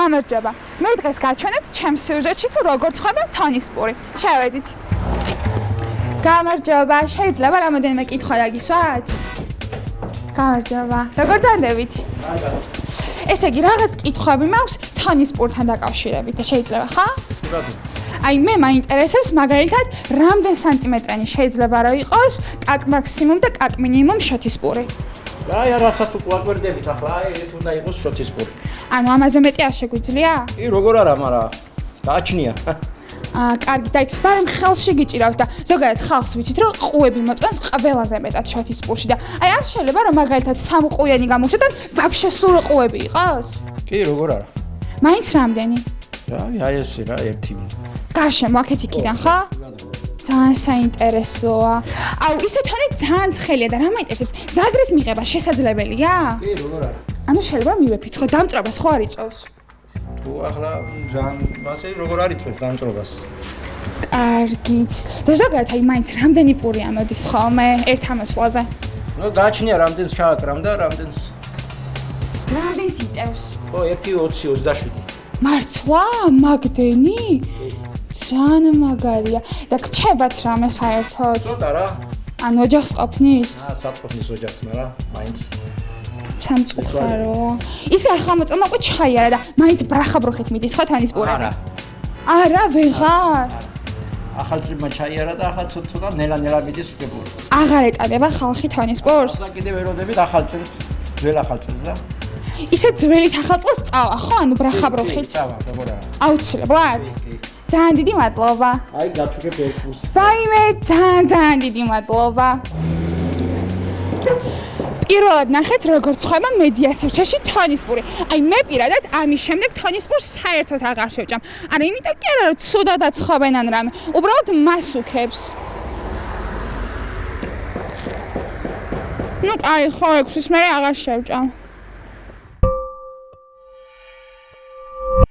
გამარჯობა. მე დღეს გაჩვენებთ ჩემს სიუჟეტში თუ როგორ ცხება თონისპური. შევედით. გამარჯობა, შეიძლება რამოდენიმე კითხვა დაგისვათ? გამარჯობა. როგორ დანდებით? ესე იგი, რაღაც კითხვები მაქვს თონისპურთან დაკავშირებით და შეიძლება, ხა? აი მე მაინტერესებს მაგალითად, რამდენ სანტიმეტრიანი შეიძლება რომ იყოს კაკ მაქსიმუმ და კაკ მინიმუმ შოთისპური. აი რასაც უყვარდებით ახლა, აი ეს უნდა იყოს შოთისპური. ანუ ამაზე მეტი არ შეგვიძლია? კი, როგორ არა, მაგრამ გააჩნია. კარგი, დაი, მაგრამ ხელში გიჭირავთ და ზოგადად ხალხს ვიცით რომ ყუები მოწონს ყველაზე მეტად შოთისპურში და აი არ შეიძლება რომ მაგალითად სამყუიანი გამოვშოთ და ვაფშე სულ ყუები იყოს? კი, როგორ არა. მაინც რამდენი? აი ესე რა, ერთი. გარშემო აქეთ იქიდან, ხო? ძალიან საინტერესოა. აუ, ისე თორე ძალიან ცხელია და რა მაინტერესებს? ზაგრის მიღება შესაძლებელია? კი, როგორ არა. ანუ შეიძლება მივეფიცხო, დამწრობას ხო არ იწევს? თუ ახლა ძალიან ასე როგორ არ იწევს დამწრობას? კარგით. და ზოგადად აი მაინც რამდენი პური ამოდის ხოლმე ერთ ამოსვლაზე? ნუ გააჩნია რამდენს ჩააკრამ და რამდენს. რამდენს იტევს? ო 1:20-27. მართლა? მაგდენი? ძალიან მაგარია. და გრჩებათ რამე საერთოდ? ცოტა რა. ანუ ოჯახს ყოფნის? სათყოფნის ოჯახს, მაგრამ მაინც. სამწუხარო. ისე ახლა მოწამაყვე ჩაიარა და მაინც ბრახა-ბროხეთ მიდის ხო თონისპურები? არა, ვეღარ. ახალწლმა ჩაიარა და ახლა ცოტა ნელა-ნელა მიდის უკებური. აღარ ეტანება ხალხი თონისპურს? ახლა კიდევ ეროდებით ახალწელს, ძველ ახალწელს და ისე ძველით ახალწელს წავა ხო? ანუ ბრახა-ბროხით? წავა, როგორ არა. აუცილებლად? ძალიან დიდი მადლობა. აი გაჩუქებ ერკუს. ვაიმე, ძალიან დიდი მადლობა. პირველად ნახეთ როგორ ცხება მედიასირჩეში თონისპური. აი მე პირადად ამის შემდეგ თონისპურს საერთოდ აღარ შევჭამ. არა, იმიტომ კი არა რომ ცუდად ცხობენ ან რამე. უბრალოდ მას უქებს. ნუ აი ხო ექვსის მე აღარ შევჭამ.